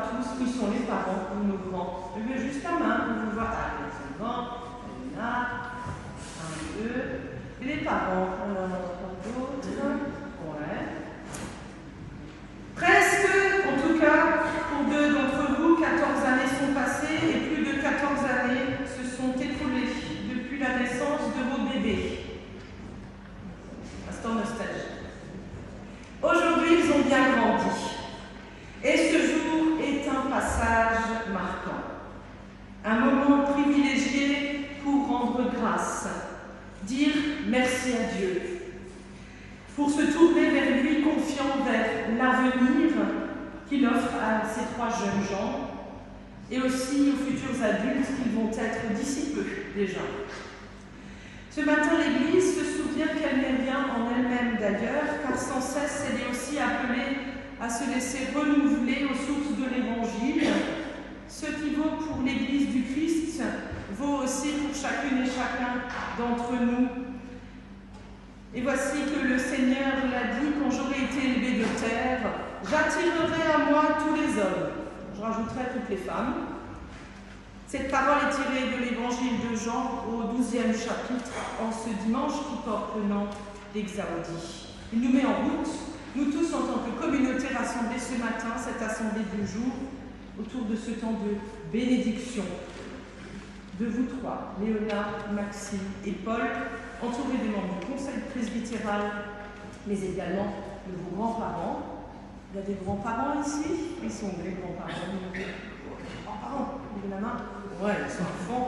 tous. Où sont les parents ou nos grands? Je veux juste la main pour vous voir. Ah, les enfants, là, un, deux. Et les parents, alors, d'autres. Ouais. Presque, en tout cas, pour deux d'entre vous, 14 années sont passées et plus de 14 années se sont écoulées depuis la naissance de vos bébés. Instant nostalgie. Aujourd'hui, ils ont bien grandi. Et ce jour est un passage marquant. Un moment privilégié pour rendre grâce, dire merci à Dieu, pour se tourner vers lui confiant vers l'avenir qu'il offre à ces trois jeunes gens et aussi aux futurs adultes qui vont être d'ici peu déjà. Ce matin, l'Église se souvient qu'elle n'est rien en elle-même d'ailleurs, car sans cesse elle est aussi appelée à se laisser renouveler aux sources de l'Évangile. Ce qui vaut pour l'Église du Christ vaut aussi pour chacune et chacun d'entre nous. Et voici que le Seigneur l'a dit: quand j'aurai été élevé de terre, j'attirerai à moi tous les hommes. Je rajouterai toutes les femmes. Cette parole est tirée de l'Évangile de Jean au 12e chapitre, en ce dimanche qui porte le nom d'Exaudie. Il nous met en route, nous tous en tant que communauté rassemblée ce matin, cette assemblée du jour, autour de ce temps de bénédiction. De vous trois, Léonard, Maxime et Paul, entourés des membres du conseil presbytéral, mais également de vos grands-parents. Il y a des grands-parents ici? Ils sont les grands-parents. Grands-parents, levez la main. Ouais, ils sont à fond.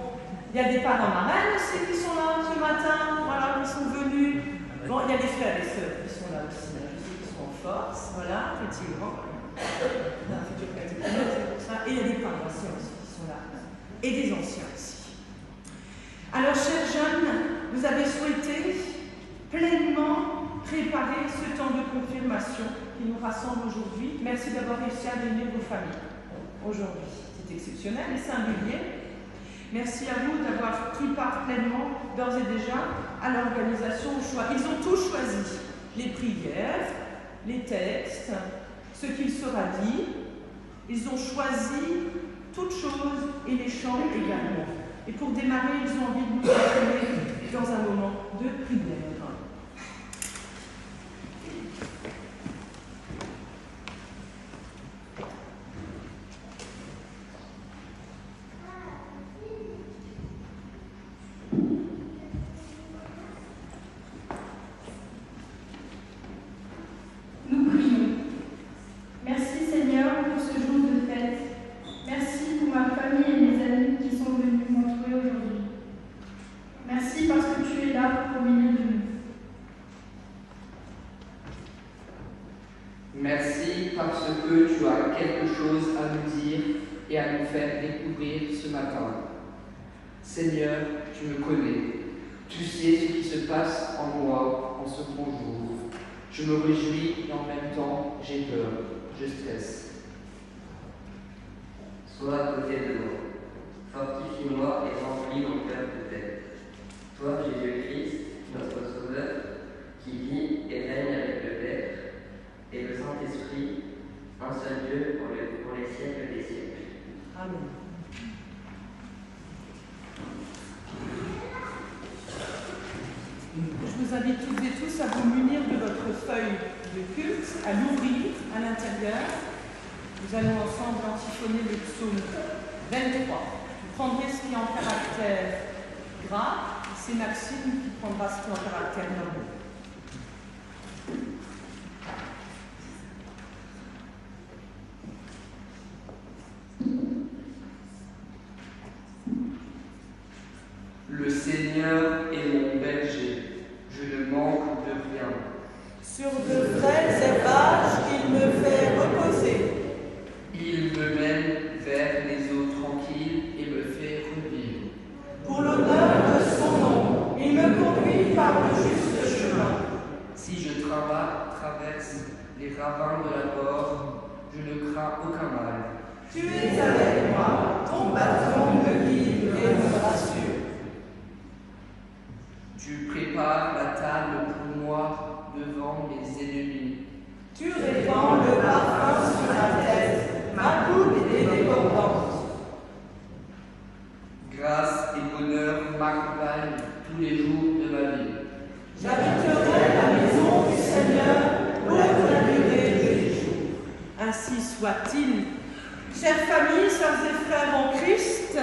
Il y a des parents marraines aussi qui sont là ce matin, voilà, qui sont venus. Bon, il y a des frères et sœurs qui sont là aussi, là. Je sais qu'ils sont en force, voilà, effectivement. On a un futur catéchumène, c'est pour ça. Et il y a des parents anciens aussi qui sont là. Et des anciens aussi. Alors, chers jeunes, vous avez souhaité pleinement préparer ce temps de confirmation qui nous rassemble aujourd'hui. Merci d'avoir réussi à réunir vos familles aujourd'hui. C'est exceptionnel et singulier. Merci à vous d'avoir pris part pleinement, d'ores et déjà, à l'organisation, au choix. Ils ont tous choisi les prières, les textes, ce qu'il sera dit. Ils ont choisi toutes choses et les chants également. Et pour démarrer, ils ont envie de nous accueillir dans un moment de prière. Merci parce que tu as quelque chose à nous dire et à nous faire découvrir ce matin. Seigneur, tu me connais. Tu sais ce qui se passe en moi en ce grand jour. Je me réjouis et en même temps, j'ai peur, je stresse. Sois à côté de moi. Fortifie-moi et remplis mon cœur de paix. Toi, Jésus-Christ, notre Sauveur, qui vit et règne avec le Père et le Saint-Esprit, un seul Dieu pour les siècles des siècles. Amen. Je vous invite toutes et tous à vous munir de votre feuille de culte, à l'ouvrir à l'intérieur. Nous allons ensemble antiphonner le psaume 23. Vous prendrez ce qui est en caractère gras, c'est Maxime qui prendra ce qui est en caractère normal. Le Seigneur est mon berger, je ne manque de rien. Sur de frais herbages, il me fait reposer. Il me mène vers les eaux tranquilles et me fait revivre. Pour l'honneur de son nom, il me conduit par le juste chemin. Si je traverse les ravins de la mort, je ne crains aucun mal. Tu es avec moi, ton bâton me guide et me rassure. Tu prépares la table pour moi devant mes ennemis. Tu répands le parfum sur ma tête, ma coupe est grâce et bonheur m'accompagnent tous les jours de ma vie. J'habiterai la maison du Seigneur pour la durée des jours. Ainsi soit-il. Chères familles, sœurs et frères en Christ,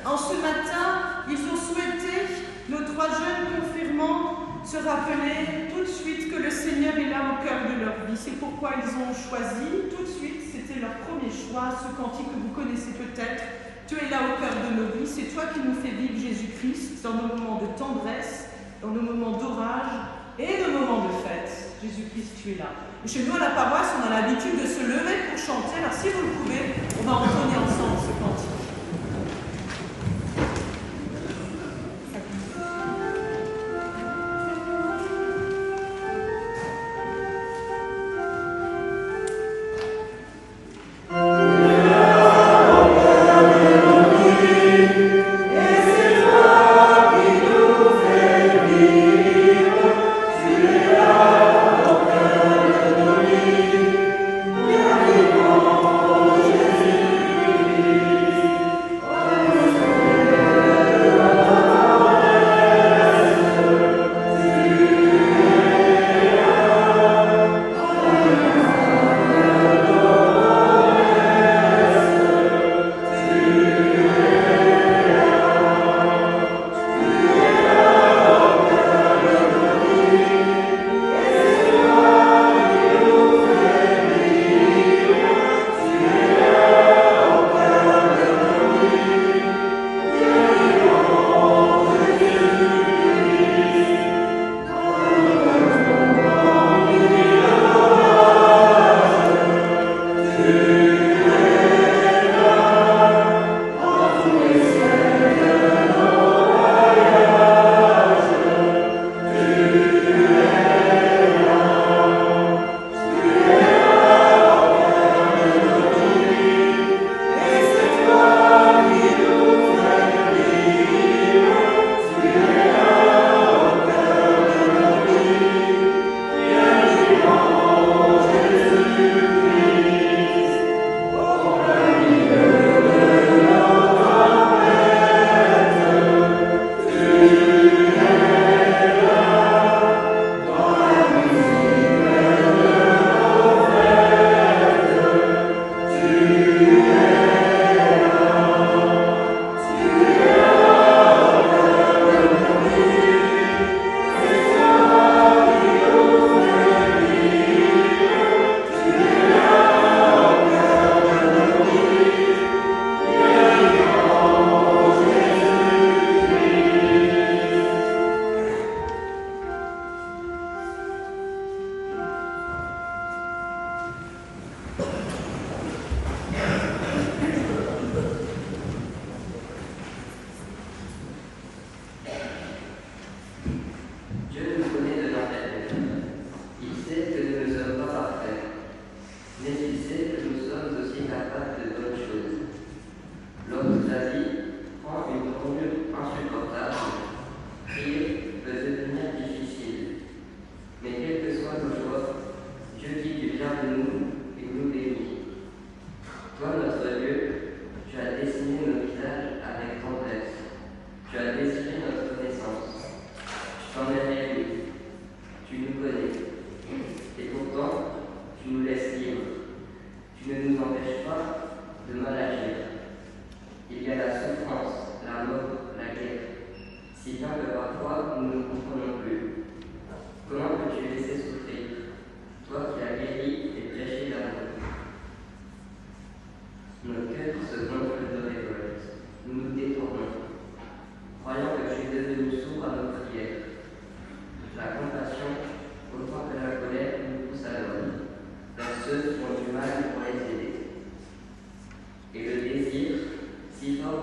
en ce matin, ils ont souhaité, nos 3 jeunes confirmants, se rappeler tout de suite que le Seigneur est là au cœur de leur vie. C'est pourquoi ils ont choisi, tout de suite, c'était leur premier choix, ce cantique que vous connaissez peut-être. Tu es là au cœur de nos vies, c'est toi qui nous fais vivre Jésus-Christ dans nos moments de tendresse, dans nos moments d'orage et nos moments de fête. Jésus-Christ, tu es là. Et chez nous, à la paroisse, on a l'habitude de se lever pour chanter. Alors, si vous le pouvez, on va entonner ensemble ce cantique.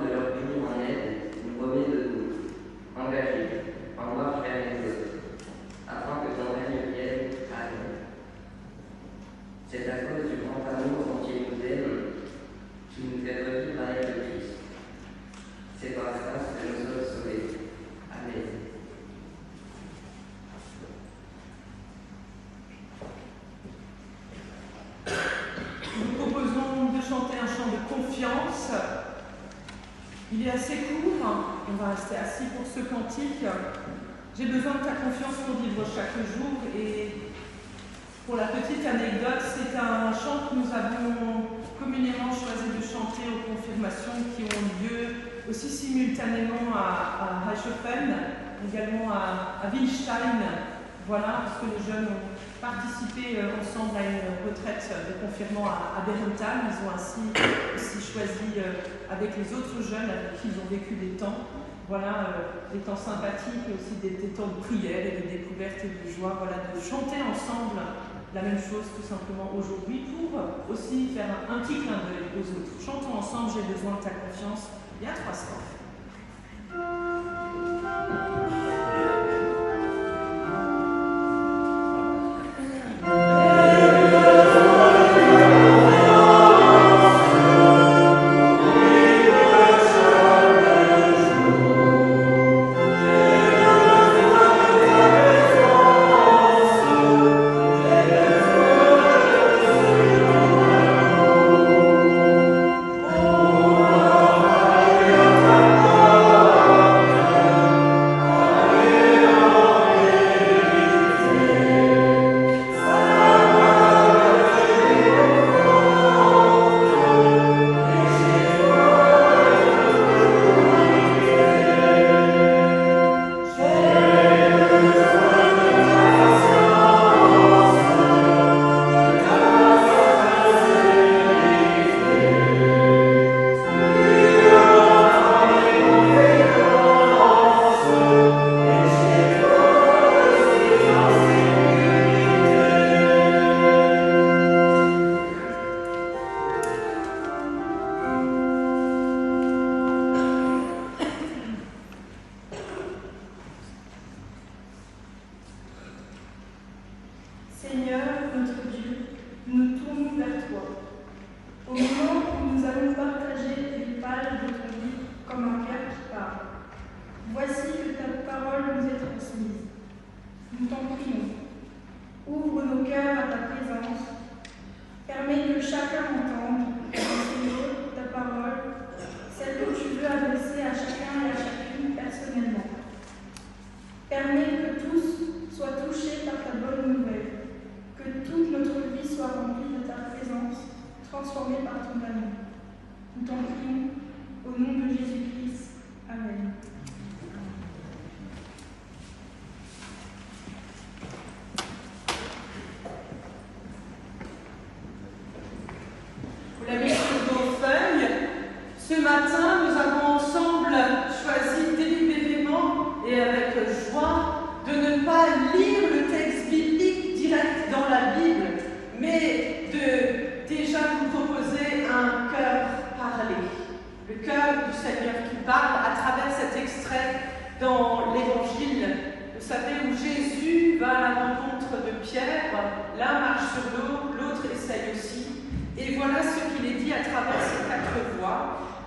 de leur venir en aide nous remet de nous, engagés, en marche vers les autres. Il est assez court, on va rester assis pour ce cantique. J'ai besoin de ta confiance pour vivre chaque jour. Et pour la petite anecdote, c'est un chant que nous avons communément choisi de chanter aux confirmations qui ont lieu aussi simultanément à Reichshofen, également à Wilstein. Voilà, parce que les jeunes ont participé ensemble à une retraite de confirmants à Berrenthal. Ils ont ainsi aussi choisi avec les autres jeunes avec qui ils ont vécu des temps. Voilà, des temps sympathiques et aussi des temps de prière et de découverte et de joie. Voilà, de chanter ensemble la même chose tout simplement aujourd'hui pour aussi faire un petit clin d'œil aux autres. Chantons ensemble, j'ai besoin de ta confiance. Il y a 3 strophes.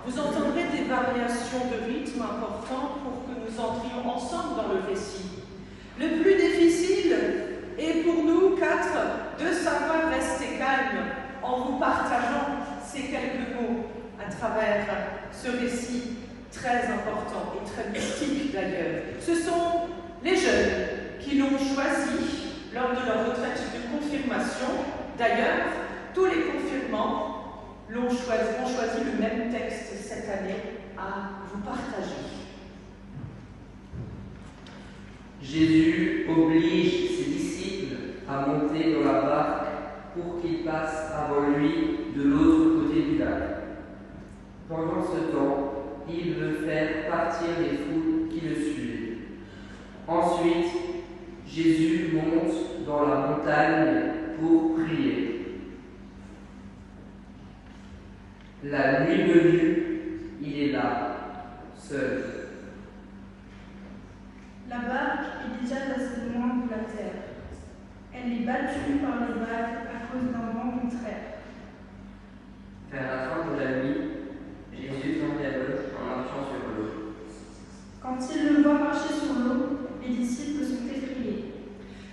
Vous entendrez des variations de rythme importantes pour que nous entrions ensemble dans le récit. Le plus difficile est pour nous 4 de savoir rester calme en vous partageant ces quelques mots à travers ce récit très important et très mystique d'ailleurs. Ce sont les jeunes qui l'ont choisi lors de leur retraite de confirmation. D'ailleurs, tous les confirmants ont choisi le même texte cette année à vous partager. Jésus oblige ses disciples à monter dans la barque pour qu'ils passent avant lui de l'autre côté du lac. Pendant ce temps, il veut faire partir les foules qui le suivent. Ensuite, Jésus monte dans la montagne pour prier. La nuit venue, il est là, seul. La barque est déjà assez loin de la terre. Elle est battue par les vagues à cause d'un vent contraire. Vers la fin de la nuit, Jésus tombe vers eux en marchant sur l'eau. Quand ils le voient marcher sur l'eau, les disciples sont effrayés.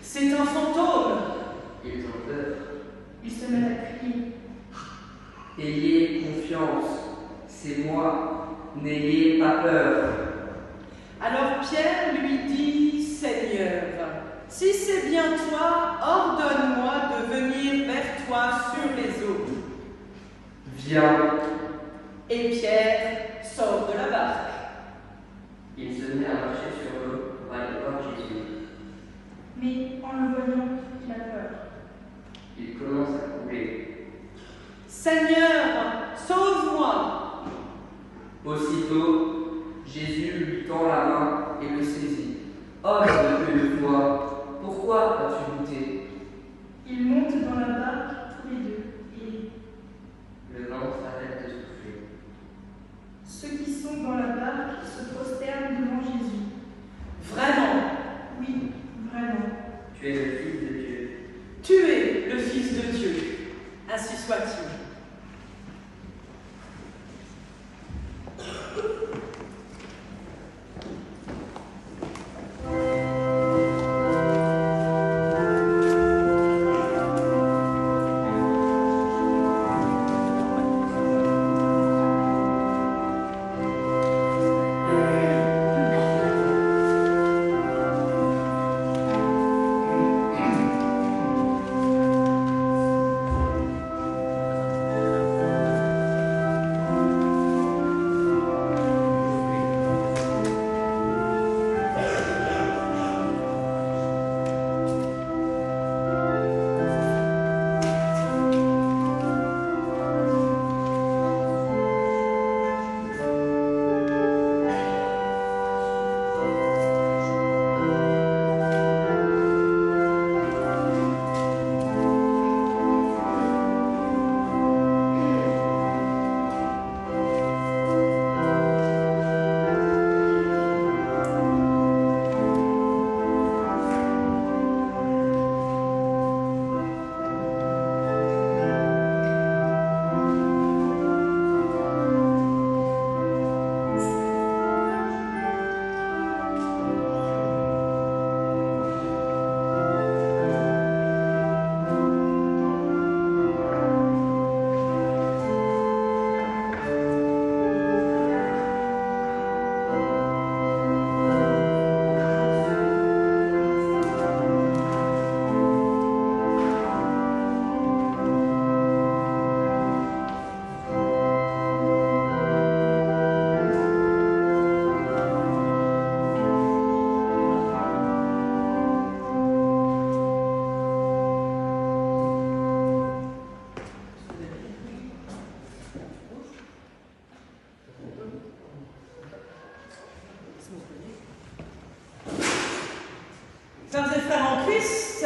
C'est un fantôme! Ils ont peur. Ils se mettent à crier. Ayez confiance, c'est moi, n'ayez peur. Alors Pierre lui dit, Seigneur, si c'est bien toi, ordonne-moi de venir vers toi sur les eaux. Viens. Et Pierre sort de la barque. Il se met à marcher sur l'eau pour aller voir Jésus. Mais en le voyant, il a peur. Il commence à couler. Seigneur, sauve-moi! Aussitôt, Jésus lui tend la main et le saisit. Homme de peu de foi, pourquoi as-tu douté? Ils montent dans la barque tous les deux et Le vent s'arrête de souffler. ceux qui sont dans la barque se prosternent devant Jésus. Vraiment, Oui, vraiment. Tu es le Fils de Dieu. tu es le Fils de Dieu. Ainsi soit-il. Sœurs et frères en Christ,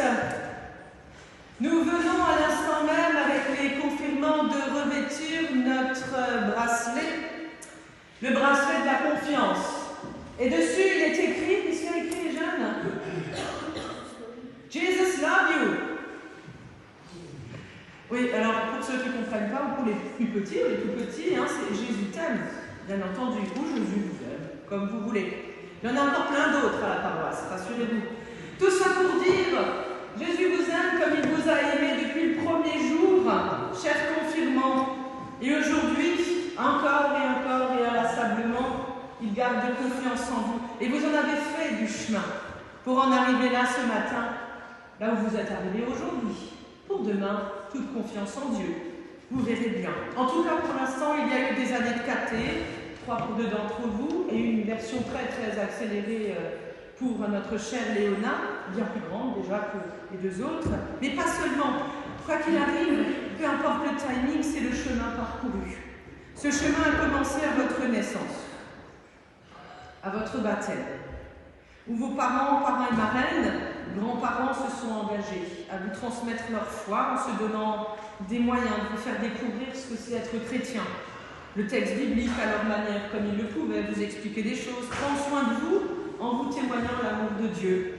nous venons à l'instant même avec les confirmants de revêtir notre bracelet, le bracelet de la confiance. Et dessus, il est écrit, qu'est-ce qu'il y a écrit les jeunes? Jesus love you. Oui, alors pour ceux qui ne comprennent pas, ou pour les plus petits ou les tout petits, c'est Jésus t'aime, bien entendu, ou Jésus vous aime, comme vous voulez. Il y en a encore plein d'autres à la paroisse, rassurez-vous. Tout ça pour dire, Jésus vous aime comme il vous a aimé depuis le premier jour, chers confirmants. Et aujourd'hui, encore et inlassablement, il garde confiance en vous. Et vous en avez fait du chemin pour en arriver là ce matin, là où vous êtes arrivés aujourd'hui. Pour demain, toute confiance en Dieu. Vous verrez bien. En tout cas, pour l'instant, il y a eu des années de caté, 3 pour 2 d'entre vous, et une version très très accélérée pour notre chère Léona, bien plus grande déjà que les 2 autres. Mais pas seulement. Quoi qu'il arrive, peu importe le timing, c'est le chemin parcouru. Ce chemin a commencé à votre naissance, à votre baptême, où vos parents et marraines, grands-parents se sont engagés à vous transmettre leur foi en se donnant des moyens de vous faire découvrir ce que c'est être chrétien. Le texte biblique à leur manière, comme ils le pouvaient, vous expliquer des choses, prendre soin de vous en vous témoignant l'amour de Dieu.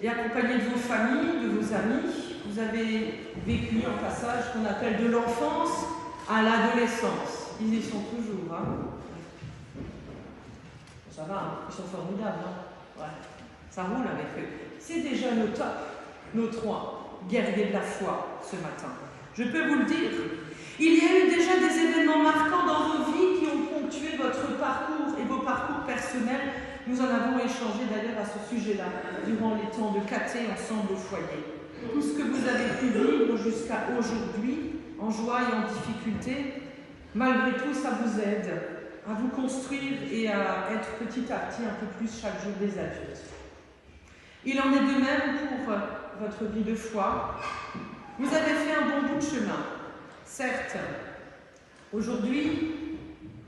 Et accompagné de vos familles, de vos amis, vous avez vécu un passage qu'on appelle de l'enfance à l'adolescence. Ils y sont toujours, Ça va, ils sont formidables, Ouais. Ça roule avec eux. C'est déjà nos top, nos 3 guerriers de la foi ce matin. Je peux vous le dire. Il y a eu déjà des événements marquants dans vos vies qui ont ponctué votre parcours et vos nous en avons échangé d'ailleurs à ce sujet-là durant les temps de caté ensemble au foyer. Tout ce que vous avez pu vivre jusqu'à aujourd'hui, en joie et en difficulté, malgré tout, ça vous aide à vous construire et à être petit à petit un peu plus chaque jour des adultes. Il en est de même pour votre vie de foi. Vous avez fait un bon bout de chemin. Certes, aujourd'hui,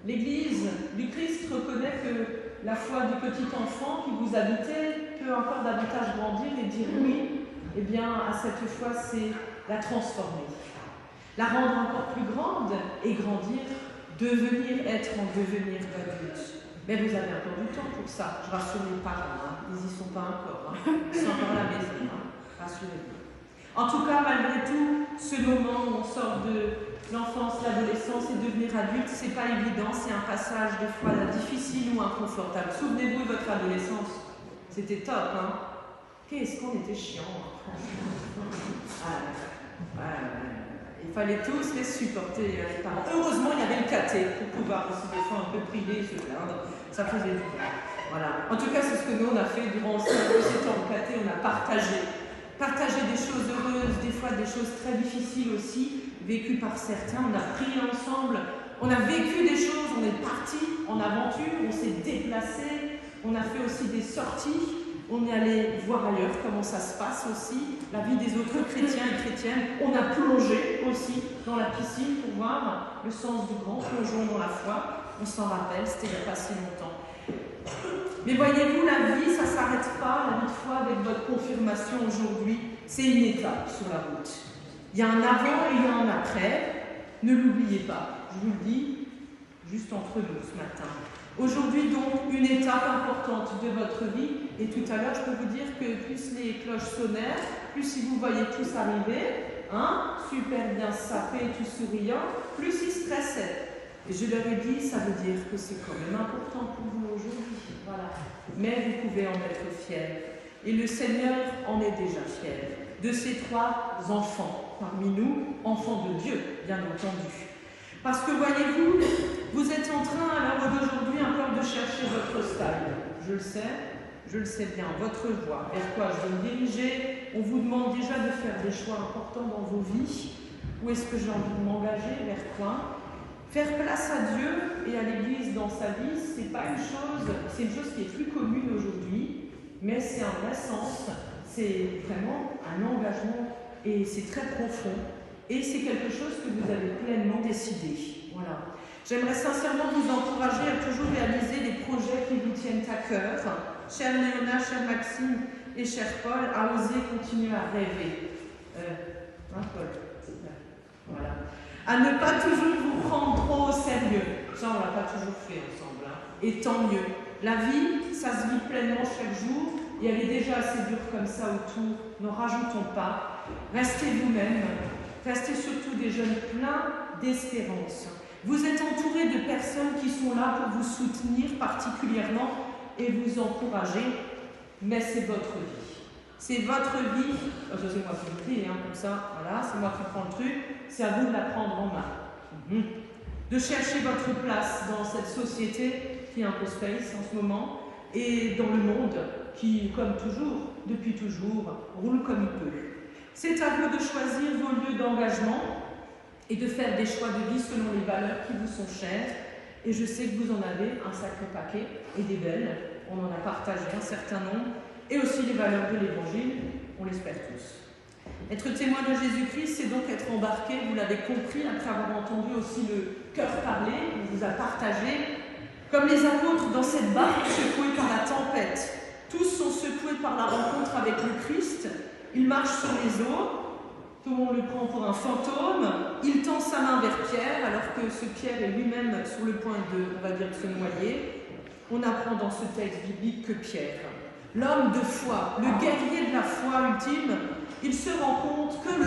l'Église du Christ reconnaît que la foi du petit enfant qui vous habitait peut encore davantage grandir et dire oui, eh bien, à cette foi, c'est la transformer, la rendre encore plus grande et grandir, être en devenir d'adulte. Mais vous avez encore du temps pour ça. Je rassure les parents, ils n'y sont pas encore. Ils sont encore à la maison, rassurez-vous. En tout cas, malgré tout, ce moment où on sort de l'enfance, l'adolescence et devenir adulte, c'est pas évident, c'est un passage des fois difficile ou inconfortable. Souvenez-vous de votre adolescence, c'était top, hein? Qu'est-ce qu'on était chiant, franchement. Il fallait tous les supporter, les parents. Heureusement, il y avait le caté pour pouvoir aussi des fois un peu prier et se plaindre. Ça faisait du bien. Voilà. En tout cas, c'est ce que nous, on a fait durant ces temps de caté. On a partagé des choses heureuses, des fois des choses très difficiles aussi, vécues par certains. On a prié ensemble, on a vécu des choses, on est parti en aventure, on s'est déplacé, on a fait aussi des sorties. On est allé voir ailleurs comment ça se passe aussi, la vie des autres chrétiens et chrétiennes. On a plongé aussi dans la piscine pour voir le sens du grand plongeon dans la foi. On s'en rappelle, c'était il n'y a pas si longtemps. Mais voyez-vous, la vie, ça ne s'arrête pas, la vie de foi avec votre confirmation aujourd'hui. C'est une étape sur la route. Il y a un avant et il y a un après. Ne l'oubliez pas, je vous le dis, juste entre nous ce matin. Aujourd'hui, donc, une étape importante de votre vie. Et tout à l'heure, je peux vous dire que plus les cloches sonnèrent, plus si vous voyez tous arriver, super bien sapés, tout souriants, plus ils stressaient. Et je leur ai dit, ça veut dire que c'est quand même important pour vous aujourd'hui. Voilà. Mais vous pouvez en être fiers. Et le Seigneur en est déjà fier de ces 3 enfants parmi nous, enfants de Dieu, bien entendu. Parce que voyez-vous, vous êtes en train à l'heure d'aujourd'hui encore de chercher votre style. Je le sais bien, votre voie, vers quoi je veux me diriger. On vous demande déjà de faire des choix importants dans vos vies. Où est-ce que j'ai envie de m'engager, vers quoi? Faire place à Dieu et à l'Église dans sa vie, c'est une chose qui est plus commune aujourd'hui, mais c'est un vrai sens, c'est vraiment un engagement et c'est très profond. Et c'est quelque chose que vous avez pleinement décidé. Voilà. J'aimerais sincèrement vous encourager à toujours réaliser les projets qui vous tiennent à cœur. Cher Léona, cher Maxime et cher Paul, à oser continuer à rêver. Paul. Voilà. À ne pas toujours vous prendre trop au sérieux. Ça, on ne l'a pas toujours fait ensemble. Et tant mieux. La vie, ça se vit pleinement chaque jour. Et elle est déjà assez dure comme ça autour. N'en rajoutons pas. Restez vous-même. Restez surtout des jeunes pleins d'espérance. Vous êtes entourés de personnes qui sont là pour vous soutenir particulièrement et vous encourager, mais c'est votre vie. C'est votre vie. Ça c'est moi qui vous dis, comme ça, voilà, c'est moi qui prends le truc, c'est à vous de la prendre en main. De chercher votre place dans cette société qui est un peu space en ce moment et dans le monde qui, comme toujours, depuis toujours, roule comme il peut. C'est à vous de choisir vos lieux d'engagement et de faire des choix de vie selon les valeurs qui vous sont chères. Et je sais que vous en avez un sacré paquet et des belles. On en a partagé un certain nombre. Et aussi les valeurs de l'Évangile, on l'espère tous. Être témoin de Jésus-Christ, c'est donc être embarqué, vous l'avez compris, après avoir entendu aussi le cœur parler, on vous a partagé, comme les apôtres dans cette barque secouée par la tempête. Tous sont secoués par la rencontre avec le Christ. Il marche sur les eaux, tout le monde le prend pour un fantôme, il tend sa main vers Pierre, alors que ce Pierre est lui-même sur le point de se noyer. On apprend dans ce texte biblique que Pierre, l'homme de foi, le guerrier de la foi ultime, il se rend compte que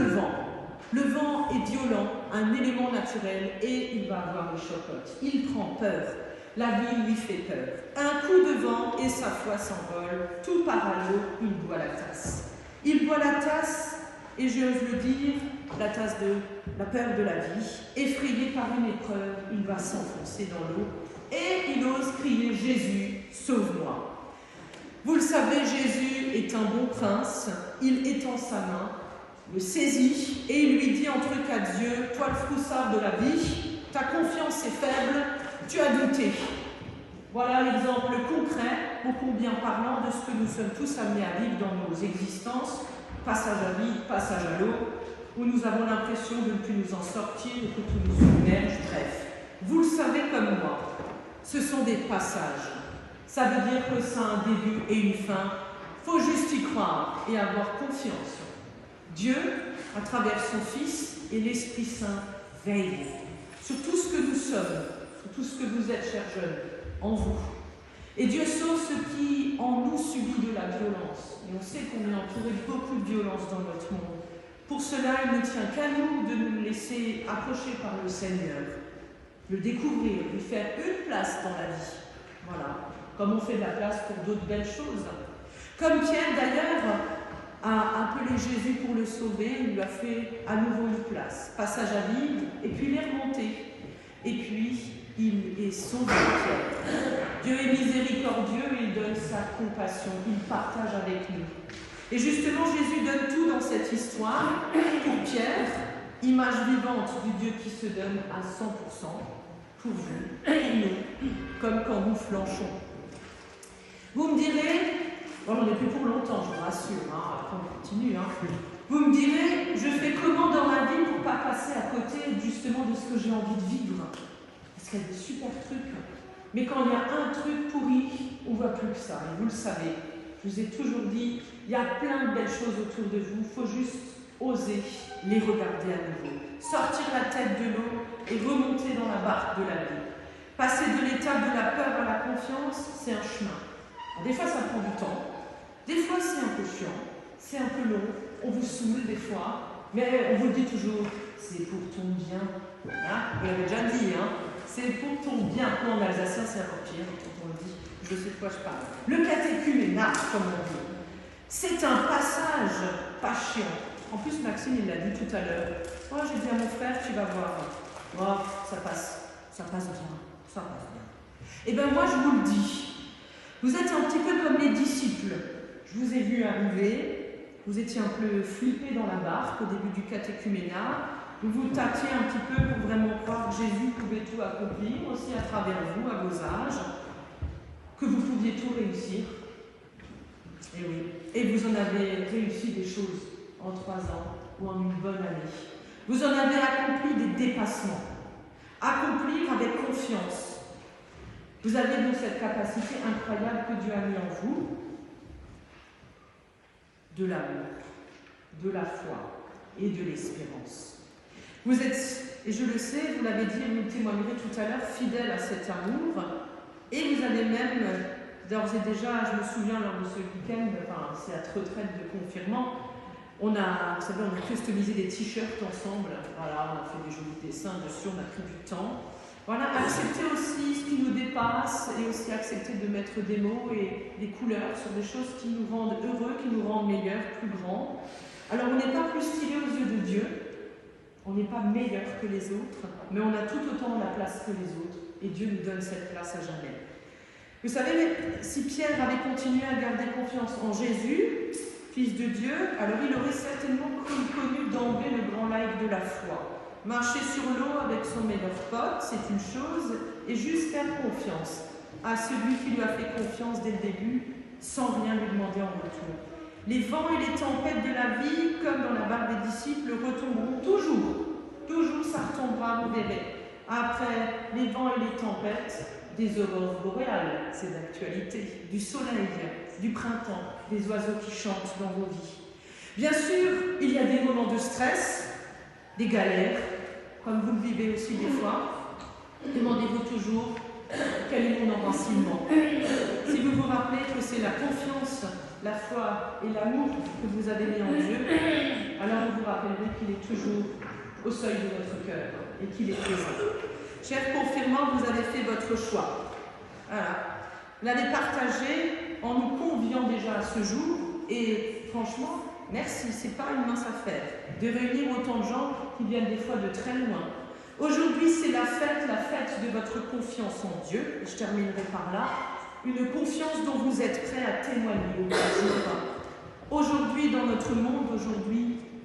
le vent est violent, un élément naturel, et il va avoir les chocottes. Il prend peur, la vie lui fait peur. Un coup de vent et sa foi s'envole, tout part à l'eau, il boit la tasse. Il boit la tasse, et j'ose le dire, la tasse de la peur de la vie. Effrayé par une épreuve, il va s'enfoncer dans l'eau, et il ose crier « Jésus, sauve-moi ». Vous le savez, Jésus est un bon prince, il étend sa main, le saisit et il lui dit entre quatre yeux, toi le froussard de la vie, ta confiance est faible, tu as douté. Voilà l'exemple concret, ô combien parlant de ce que nous sommes tous amenés à vivre dans nos existences, passage à vide, passage à l'eau, où nous avons l'impression de ne plus nous en sortir et que tout nous submerge, bref. Vous le savez comme moi, ce sont des passages. Ça veut dire que ça a un début et une fin. Faut juste y croire et avoir confiance. Dieu, à travers son Fils et l'Esprit Saint, veille sur tout ce que nous sommes, sur tout ce que vous êtes, chers jeunes, en vous. Et Dieu sauve ceux qui, en nous, subissent de la violence. Et on sait qu'on est entouré de beaucoup de violence dans notre monde. Pour cela, il ne tient qu'à nous de nous laisser approcher par le Seigneur, le découvrir, lui faire une place dans la vie. Voilà. Comme on fait de la place pour d'autres belles choses. Comme Pierre, d'ailleurs, a appelé Jésus pour le sauver, il lui a fait à nouveau une place. Passage à vide, et puis il est remonté. Et puis, il est sauvé, Pierre. Dieu est miséricordieux et il donne sa compassion, il partage avec nous. Et justement, Jésus donne tout dans cette histoire. Pour Pierre, image vivante du Dieu qui se donne à 100% pour vous, pour nous, comme quand nous flanchons. Vous me direz, bon, on n'est plus pour longtemps, je vous rassure, après on continue. Vous me direz, je fais comment dans ma vie pour ne pas passer à côté justement de ce que j'ai envie de vivre? Parce qu'il y a des super trucs. Mais quand il y a un truc pourri, on ne voit plus que ça, et vous le savez. Je vous ai toujours dit, il y a plein de belles choses autour de vous, il faut juste oser les regarder à nouveau. Sortir la tête de l'eau et remonter dans la barque de la vie. Passer de l'étape de la peur à la confiance, c'est un chemin. Alors, des fois, ça prend du temps. Des fois, c'est un peu chiant. C'est un peu long. On vous saoule des fois. Mais on vous le dit toujours, c'est pour ton bien. Vous l'avez déjà dit, c'est pour ton bien. Moi, en alsacien, c'est encore pire quand on le dit. Je sais de quoi je parle. Le catéchuménat, comme on dit. C'est un passage pas chiant. En plus, Maxime, il l'a dit tout à l'heure. Moi, j'ai dit à mon frère, tu vas voir. Oh, ça passe bien. Eh bien, moi, je vous le dis. Vous êtes un petit peu comme les disciples. Je vous ai vu arriver. Vous étiez un peu flippés dans la barque au début du catéchuménat. Vous vous tâtiez un petit peu pour vraiment croire que Jésus pouvait tout accomplir, aussi à travers vous, à vos âges, que vous pouviez tout réussir. Et oui. Et vous en avez réussi des choses en 3 ans ou en une bonne année. Vous en avez accompli des dépassements. Accomplir avec confiance. Vous avez donc cette capacité incroyable que Dieu a mis en vous, de l'amour, de la foi et de l'espérance. Vous êtes, et je le sais, vous l'avez dit et vous le témoignerez tout à l'heure, fidèle à cet amour, et vous avez même, d'ores et déjà, je me souviens lors de ce week-end, c'est la retraite de confirmant, on a customisé des t-shirts ensemble, voilà, on a fait des jolis dessins dessus, on a pris du temps. Voilà, accepter aussi ce qui nous dépasse et aussi accepter de mettre des mots et des couleurs sur des choses qui nous rendent heureux, qui nous rendent meilleurs, plus grands. Alors on n'est pas plus stylé aux yeux de Dieu, on n'est pas meilleur que les autres, mais on a tout autant la place que les autres et Dieu nous donne cette place à jamais. Vous savez, si Pierre avait continué à garder confiance en Jésus, Fils de Dieu, alors il aurait certainement connu d'emblée le grand laïc de la foi. Marcher sur l'eau avec son meilleur pote, c'est une chose, et juste faire confiance à celui qui lui a fait confiance dès le début, sans rien lui demander en retour. Les vents et les tempêtes de la vie, comme dans la barque des disciples, retomberont toujours. Toujours ça retombera, vous verrez. Après les vents et les tempêtes, des aurores boréales, c'est d'actualité, du soleil, du printemps, des oiseaux qui chantent dans vos vies. Bien sûr, il y a des moments de stress, des galères, comme vous le vivez aussi des fois. Demandez-vous toujours quel est mon enracinement. Si vous vous rappelez que c'est la confiance, la foi et l'amour que vous avez mis en Dieu, alors vous vous rappellerez qu'il est toujours au seuil de votre cœur et qu'il est présent. Chers confirmants, vous avez fait votre choix. Voilà. Vous l'avez partagé en nous conviant déjà à ce jour et franchement, merci, c'est pas une mince affaire de réunir autant de gens qui viennent des fois de très loin. Aujourd'hui, c'est la fête de votre confiance en Dieu. Je terminerai par là. une confiance dont vous êtes prêts à témoigner au jour. Aujourd'hui, dans notre monde,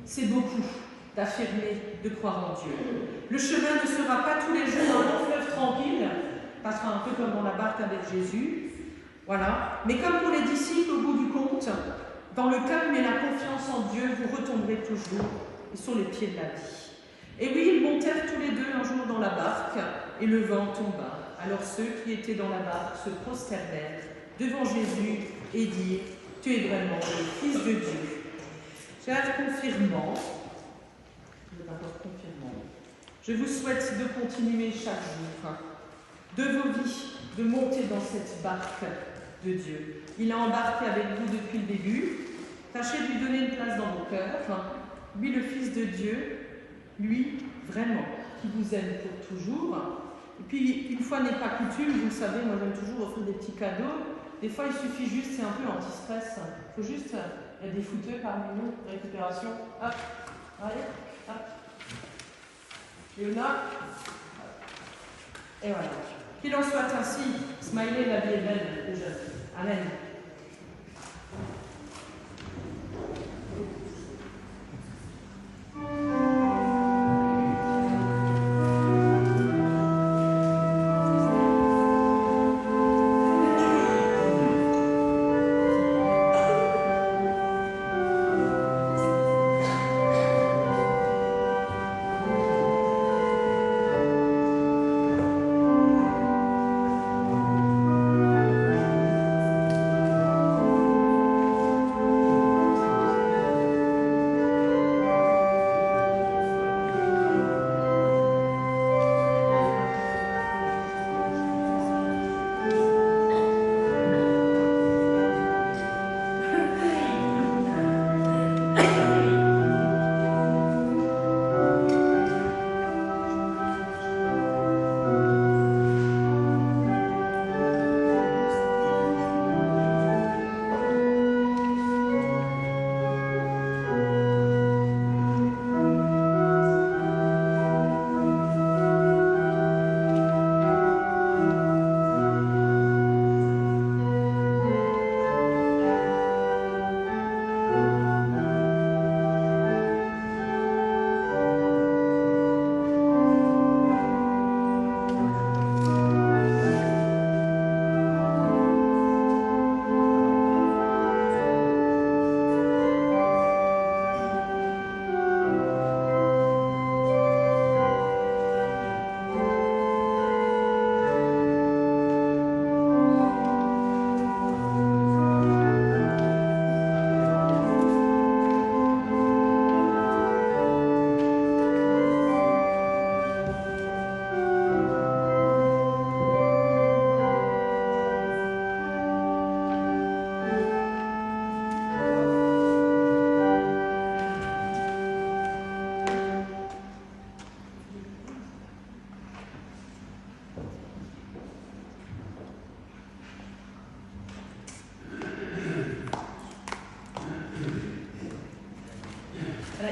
c'est beaucoup d'affirmer, de croire en Dieu. Le chemin ne sera pas tous les jours un long fleuve tranquille, passera un peu comme dans la barque avec Jésus, voilà. Mais comme pour les disciples, au bout du compte, dans le calme et la confiance en Dieu, vous retomberez toujours sur les pieds de la vie. Et oui, ils montèrent tous les deux un jour dans la barque, et le vent tomba. Alors ceux qui étaient dans la barque se prosternèrent devant Jésus et dirent « Tu es vraiment le Fils de Dieu ». Chers confirmants, je vous souhaite de continuer chaque jour de vos vies, de monter dans cette barque de Dieu. Il a embarqué avec vous depuis le début. Tâchez de lui donner une place dans vos cœurs. Lui, le Fils de Dieu, lui, vraiment, qui vous aime pour toujours. Et puis, une fois n'est pas coutume, vous le savez, moi j'aime toujours offrir des petits cadeaux. Des fois, il suffit juste, c'est un peu anti-stress. Il faut juste, il y a des fouteux parmi nous, récupération. Hop, allez, hop. Léona. Et voilà. Qu'il en soit ainsi. Smiley, la vie est belle, les jeunes. Amen.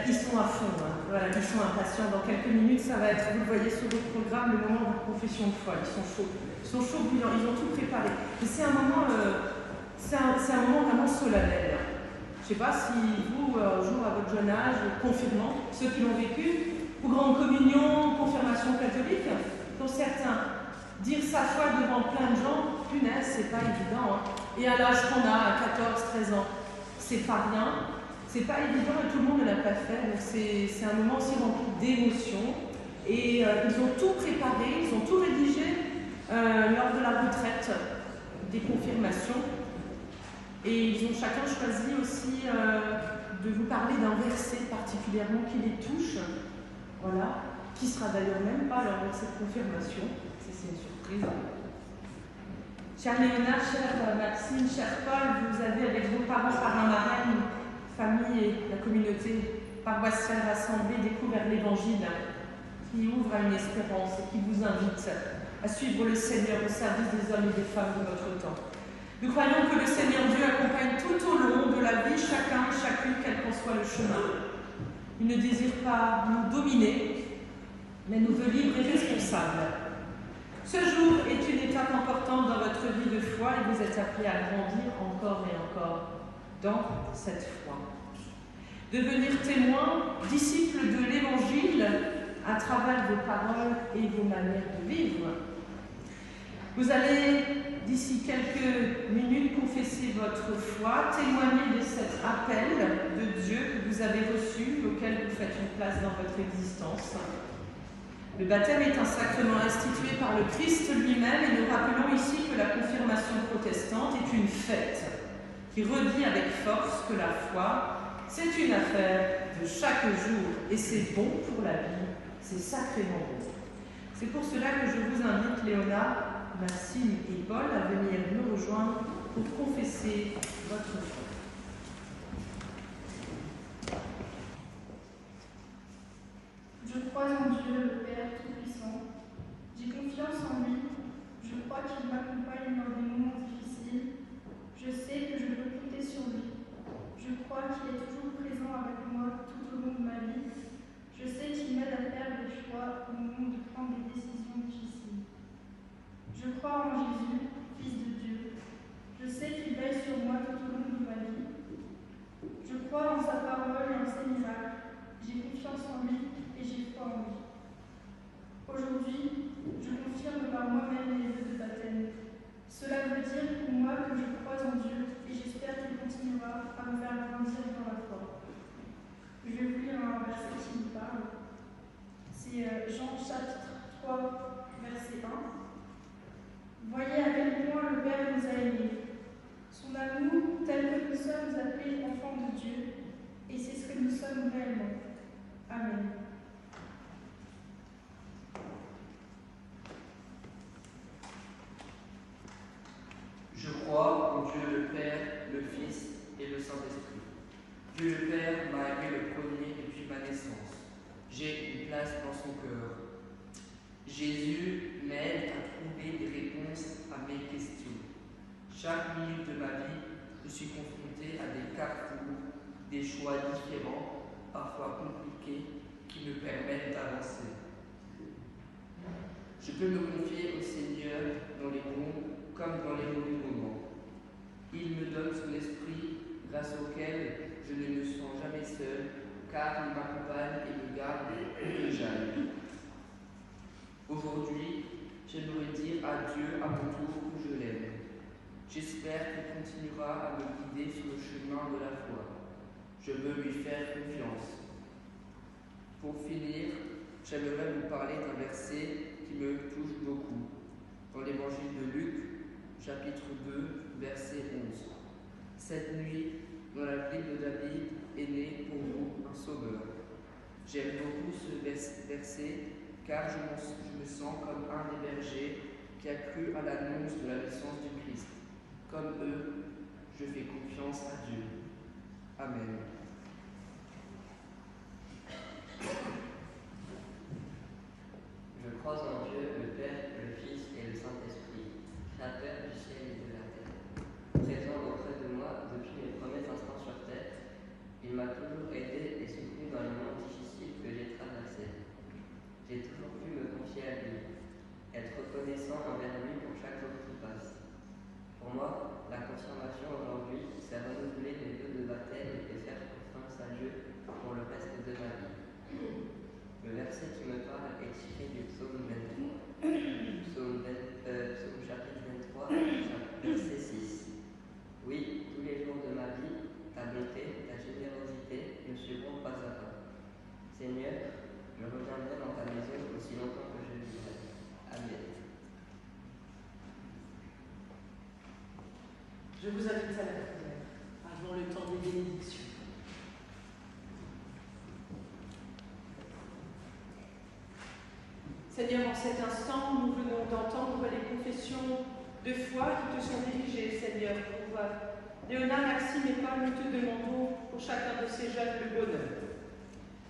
Ils sont à fond, voilà, ils sont impatients. Dans quelques minutes, ça va être, vous le voyez sur votre programme, le moment de confession de foi. Ils sont chauds brûlants, ils ont tout préparé. Et c'est un moment vraiment solennel. Je ne sais pas si vous, un jour à votre jeune âge, confirmant, ceux qui l'ont vécu, ou grande communion, confirmation catholique, pour certains, dire sa foi devant plein de gens, punaise, c'est pas évident. Et à l'âge qu'on a, à 14, 13 ans, c'est pas rien. C'est pas évident et tout le monde ne l'a pas fait, donc c'est un moment aussi rempli d'émotions. Et ils ont tout préparé, ils ont tout rédigé lors de la retraite des confirmations. Et ils ont chacun choisi aussi de vous parler d'un verset particulièrement qui les touche, voilà, qui sera d'ailleurs même pas leur verset de confirmation, c'est une surprise. Cher Léonard, cher Maxime, cher Paul, vous avez avec vos parents, parrain, marraine, famille et la communauté paroissiale rassemblée découvert l'Évangile qui ouvre à une espérance et qui vous invite à suivre le Seigneur au service des hommes et des femmes de notre temps. Nous croyons que le Seigneur Dieu accompagne tout au long de la vie chacun et chacune, quel qu'en soit le chemin. Il ne désire pas nous dominer, mais nous veut libres et responsables. Ce jour est une étape importante dans votre vie de foi et vous êtes appelés à grandir encore et encore dans cette foi. Devenir témoins, disciples de l'Évangile à travers vos paroles et vos manières de vivre. Vous allez, d'ici quelques minutes, confesser votre foi, témoigner de cet appel de Dieu que vous avez reçu, auquel vous faites une place dans votre existence. Le baptême est un sacrement institué par le Christ lui-même et nous rappelons ici que la confirmation protestante est une fête qui redit avec force que la foi, c'est une affaire de chaque jour et c'est bon pour la vie, c'est sacrément bon. C'est pour cela que je vous invite, Léona, Maxime et Paul, à venir nous rejoindre pour confesser votre foi. Je crois en Dieu, le Père Tout-Puissant. J'ai confiance en lui. Je crois qu'il m'accompagne dans des moments difficiles. Je sais que je peux compter sur lui. Je crois qu'il est toujours présent avec moi tout au long de ma vie. Je sais qu'il m'aide à faire des choix au moment de prendre des décisions difficiles. Je crois en Jésus, Fils de Dieu. Je sais qu'il veille sur moi tout au long de ma vie. Je crois en sa parole et en ses miracles. J'ai confiance en lui et j'ai foi en lui. Aujourd'hui, je confirme par moi-même les vœux de baptême. Cela veut dire pour moi que je crois en Dieu et j'espère qu'il continuera à me faire grandir dans la foi. Je vais vous lire un verset qui me parle. C'est Jean chapitre 3, verset 1. Voyez à quel point le Père nous a aimés. Son amour tel que nous sommes appelés enfants de Dieu, et c'est ce que nous sommes réellement. Amen. Je crois en Dieu le Père, le Fils et le Saint-Esprit. Dieu le Père m'a aimé le premier depuis ma naissance. J'ai une place dans son cœur. Jésus m'aide à trouver des réponses à mes questions. Chaque minute de ma vie, je suis confronté à des carrefours, des choix différents, parfois compliqués, qui me permettent d'avancer. Je peux me confier au Seigneur dans les bons comme dans les mauvais moments. Il me donne son esprit grâce auquel je ne me sens jamais seul, car il m'accompagne et me garde où que j'aille. Aujourd'hui, j'aimerais dire à Dieu à mon tour que je l'aime. J'espère qu'il continuera à me guider sur le chemin de la foi. Je veux lui faire confiance. Pour finir, j'aimerais vous parler d'un verset qui me touche beaucoup. Dans l'évangile de Luc, chapitre 2, verset 11. Cette nuit, dans la ville de David, est né pour vous un sauveur. J'aime beaucoup ce verset car je me sens comme un des bergers qui a cru à l'annonce de la naissance du Christ. Comme eux, je fais confiance à Dieu. Amen. Je crois en Dieu, le Père, le Fils et le Saint-Esprit, créateur du ciel et de la terre. Présent auprès de moi depuis mes premiers instants sur terre, il m'a toujours aidé et soutenu dans les moments difficiles que j'ai traversés. J'ai toujours pu me confier à lui, être reconnaissant envers lui pour chaque jour qui passe. Pour moi, la confirmation aujourd'hui, c'est renouveler mes vœux de baptême et faire confiance à Dieu pour le reste de ma vie. Le verset qui me parle est tiré du psaume 23, psaume chapitre 23, verset 6. Oui, tous les jours de ma vie, ta bonté, ta générosité me suivront pas à pas. Seigneur, je reviendrai dans ta maison aussi longtemps que je vivrai. Amen. Je vous invite à la prière, avant le temps des bénédictions. Seigneur, en cet instant, nous venons d'entendre les confessions de foi qui te sont dirigées, Seigneur. Pour Léona, Maxime et Paul, nous te demandons pour chacun de ces jeunes le bonheur,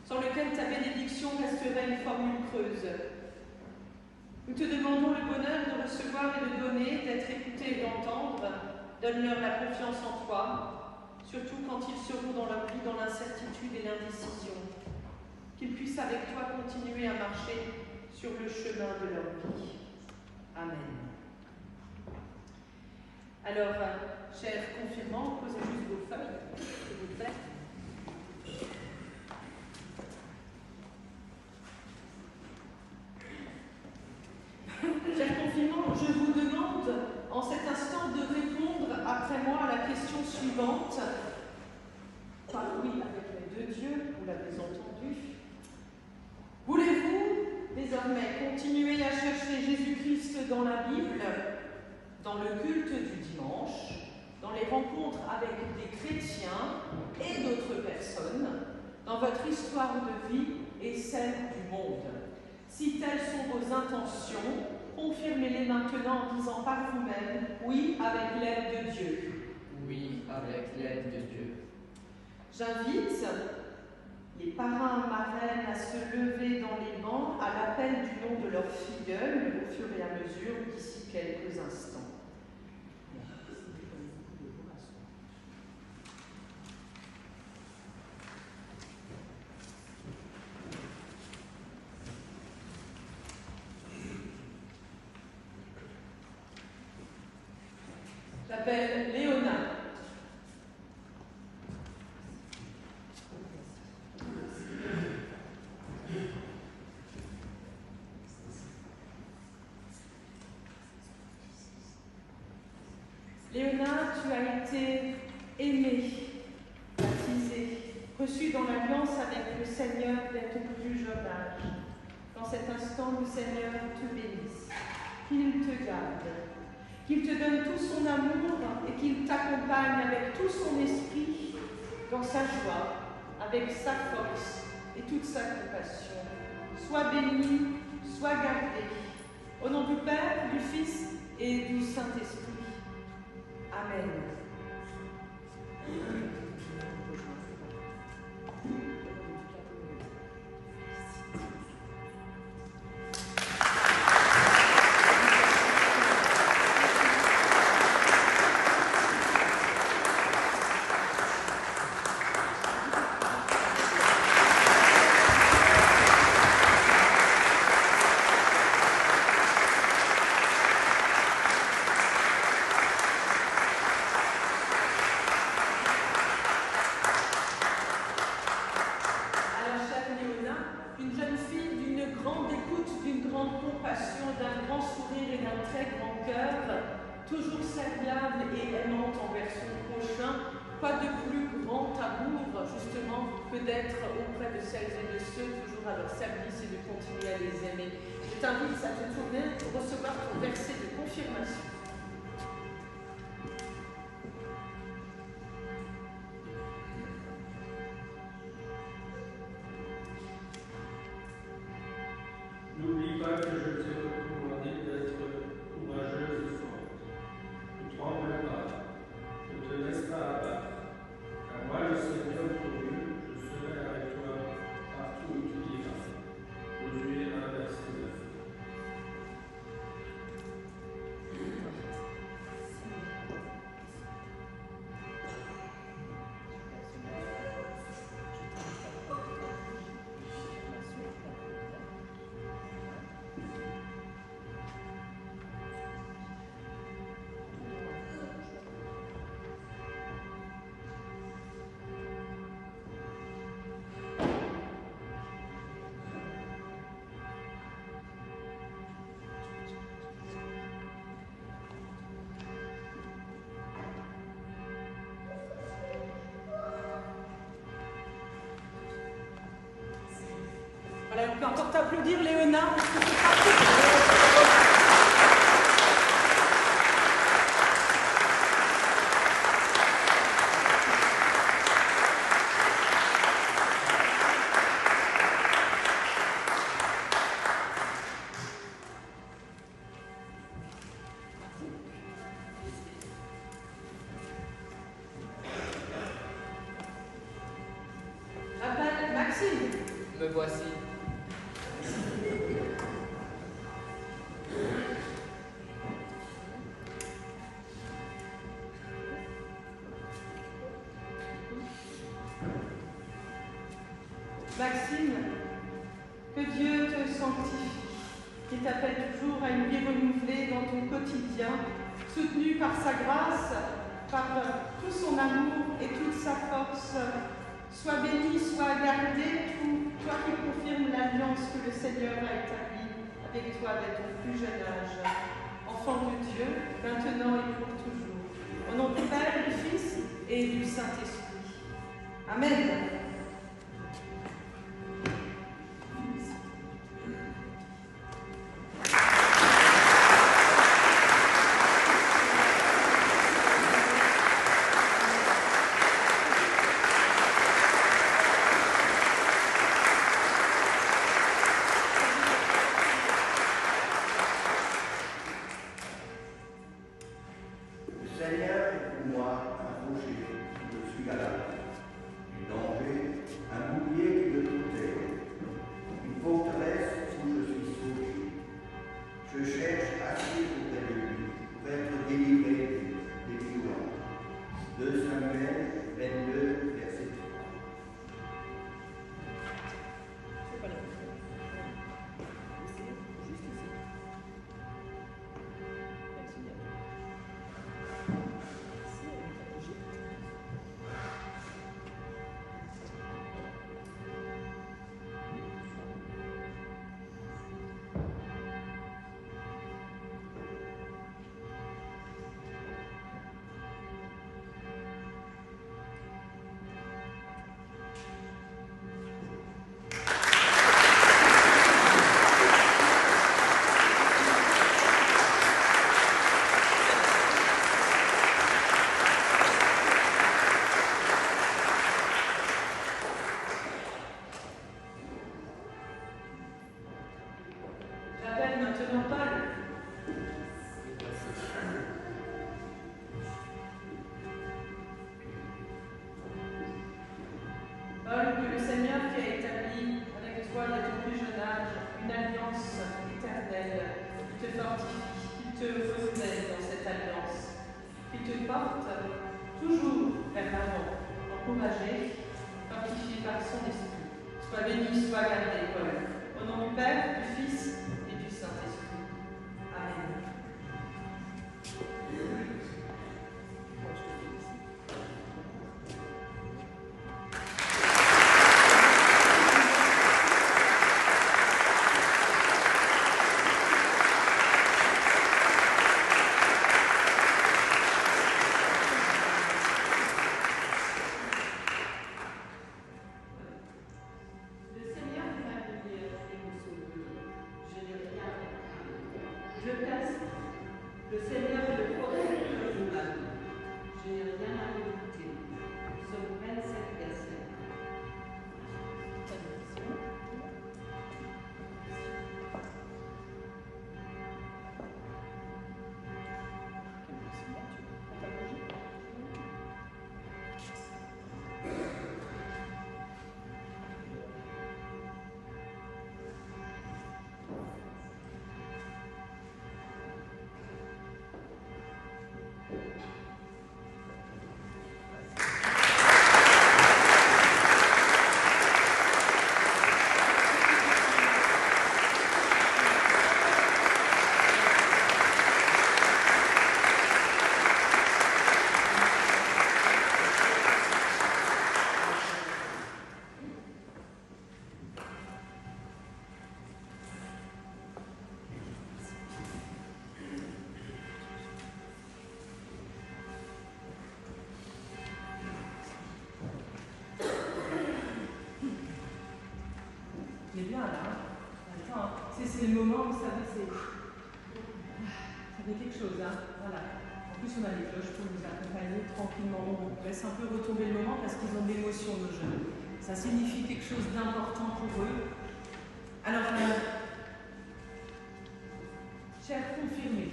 sans lequel ta bénédiction resterait une formule creuse. Nous te demandons le bonheur de recevoir et de donner, d'être écouté et d'entendre. Donne-leur la confiance en toi, surtout quand ils seront dans leur vie dans l'incertitude et l'indécision. Qu'ils puissent avec toi continuer à marcher sur le chemin de leur vie. Amen. Alors, chers confirmants, posez juste vos feuilles, s'il vous plaît. Chers confirmants, je vous demande en cet instant de répondre après moi à la question suivante. Par oui avec les deux dieux, vous l'avez entendu. Voulez-vous désormais continuer à chercher Jésus-Christ dans la Bible, dans le culte du dimanche, dans les rencontres avec des chrétiens et d'autres personnes, dans votre histoire de vie et celle du monde? Si telles sont vos intentions, confirmez-les maintenant en disant par vous-même « Oui, avec l'aide de Dieu ». Oui, avec l'aide de Dieu. J'invite les parrains, marraines à se lever dans les bancs à l'appel du nom de leur filleul au fur et à mesure d'ici quelques instants. J'appelle Léona. Léona, tu as été aimée, baptisée, reçue dans l'alliance avec le Seigneur dès ton plus jeune âge. Dans cet instant, le Seigneur te bénisse, qu'il te garde, qu'il te donne tout son amour et qu'il t'accompagne avec tout son esprit dans sa joie, avec sa force et toute sa compassion. Sois béni, sois gardé. Au nom du Père, du Fils et du Saint-Esprit. Amen. Toujours serviable et aimante envers son prochain, pas de plus grand amour justement que d'être auprès de celles et de ceux toujours à leur service et de continuer à les aimer. Je t'invite à te tourner pour recevoir ton verset de confirmation. N'oublie pas que je t'ai recommandé d'être courageuse et forte. Ne tremble pas, ne te laisse pas abattre, car moi, le Seigneur ton Dieu, je serai avec toi partout où tu iras. Josué 1, verset 9. Voilà, on peut encore t'applaudir, Léona. Appelle Maxime. Me voici. Maxime, que Dieu te sanctifie, qui t'appelle toujours à une vie renouvelée renouvelée dans ton quotidien, soutenue par sa grâce, par tout son amour et toute sa force. Sois béni, sois gardé, toi qui confirmes l'alliance que le Seigneur a établie avec toi dès ton plus jeune âge. Enfant de Dieu, maintenant et pour toujours. Au nom du Père, du Fils et du Saint-Esprit. Amen. C'est le moment, vous savez, ça fait quelque chose, hein. Voilà. En plus, on a les cloches pour nous accompagner tranquillement. On laisse un peu retomber le moment parce qu'ils ont de l'émotion, nos jeunes. Ça signifie quelque chose d'important pour eux. Alors, chers confirmés,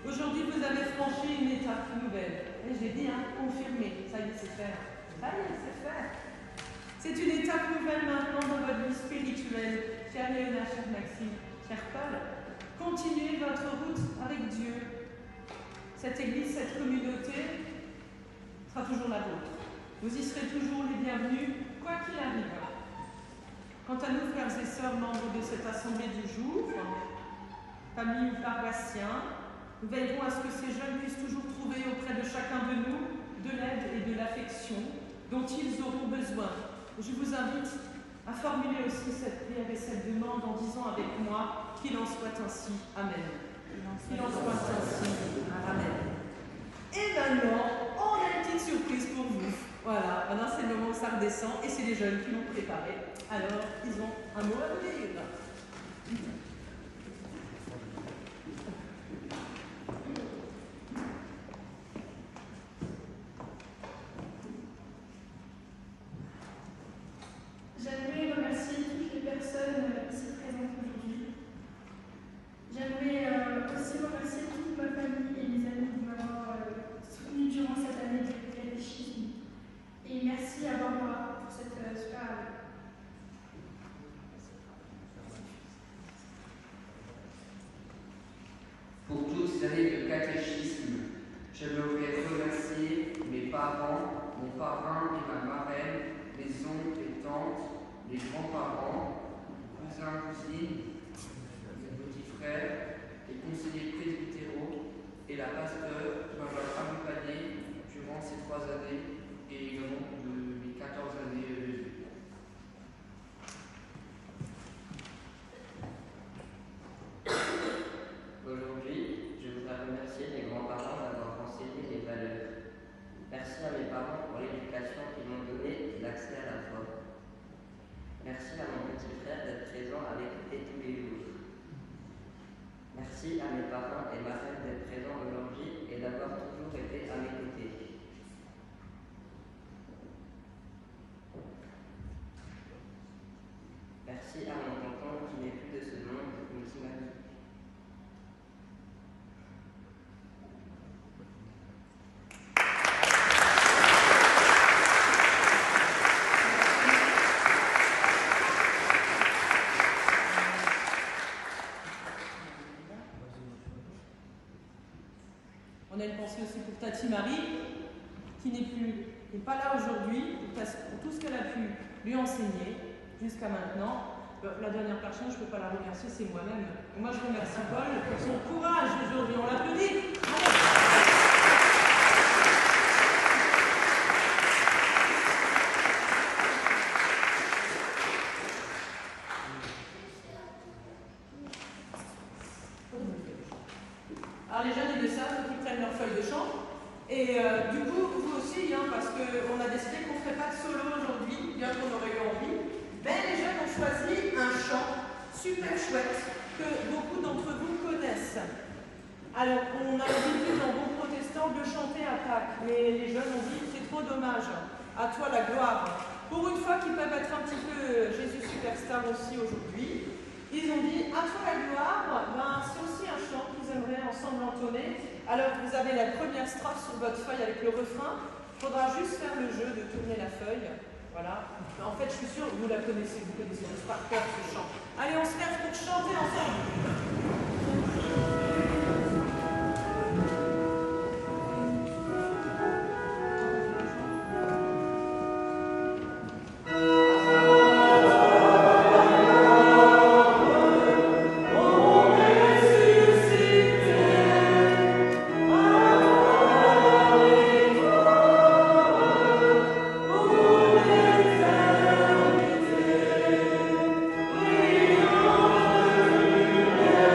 aujourd'hui, vous avez franchi une étape nouvelle. Et j'ai dit, hein, confirmé. Ça y est, c'est fait. Ça y est, c'est fait. C'est une étape nouvelle maintenant dans votre vie spirituelle. Chère Léona, chère Maxime, cher Paul, continuez votre route avec Dieu. Cette église, cette communauté sera toujours la vôtre. Vous y serez toujours les bienvenus, quoi qu'il arrive. Quant à nous, frères et sœurs, membres de cette assemblée du jour, famille ou paroissiens. Nous veillerons à ce que ces jeunes puissent toujours trouver auprès de chacun de nous de l'aide et de l'affection dont ils auront besoin. Je vous invite à formuler aussi cette prière et cette demande en disant avec moi qu'il en soit ainsi. Amen. Qu'il en soit ainsi. Amen. Et maintenant, on a une petite surprise pour vous. Voilà, maintenant c'est le moment où ça redescend et c'est les jeunes qui l'ont préparé. Alors, ils ont un mot à vous dire. J'aimerais remercier toutes les personnes ici présentes aujourd'hui. J'aimerais aussi remercier toute ma famille et mes amis de m'avoir soutenu durant cette année de catéchisme. Et merci à Barbara pour cette super année. Pour toutes ces années de catéchisme, j'aimerais remercier mes parents, mon parrain et ma marraine, les oncles et tantes, les grands-parents, cousins, cousines, mes petits frères, les conseillers presbytéraux et la pasteur qui m'ont accompagné durant ces 3 années et également de mes 14 années de vie. Aujourd'hui, je voudrais remercier mes grands-parents d'avoir enseigné les valeurs. Merci à mes parents pour l'éducation qu'ils m'ont donnée et l'accès à la foi. Merci à mon petit frère d'être présent à l'écouter tous les jours. Merci à mes parents et ma reine d'être présents aujourd'hui et d'avoir toujours été à mes côtés. Merci à mon tonton qui n'est plus de ce monde, mais qui m'a dit. On a une pensée aussi pour Tati Marie, qui n'est pas là aujourd'hui, pour tout ce qu'elle a pu lui enseigner jusqu'à maintenant. La dernière personne, je ne peux pas la remercier, c'est moi-même. Moi, je remercie Paul pour son courage aujourd'hui. On l'applaudit. Alors les jeunes, ils le savent, il faut qu'ils prennent leur feuille de chant. Et du coup, vous aussi, parce qu'on a décidé qu'on ne ferait pas de solo aujourd'hui, bien qu'on aurait eu envie, mais les jeunes ont choisi un chant super chouette que beaucoup d'entre vous connaissent. Alors, on a l'habitude en bon protestant de chanter à Pâques, mais les jeunes ont dit c'est trop dommage, à toi la gloire. Pour une fois qu'ils peuvent être un petit peu Jésus superstar aussi aujourd'hui, ils ont dit à toi la gloire, c'est aussi un chant qu'ils aimeraient ensemble entonner. Alors vous avez la première strophe sur votre feuille avec le refrain, il faudra juste faire le jeu de tourner la feuille. Voilà. Mais en fait, je suis sûre que vous connaissez tous par cœur ce chant. Allez, on se lève pour chanter ensemble. Yeah.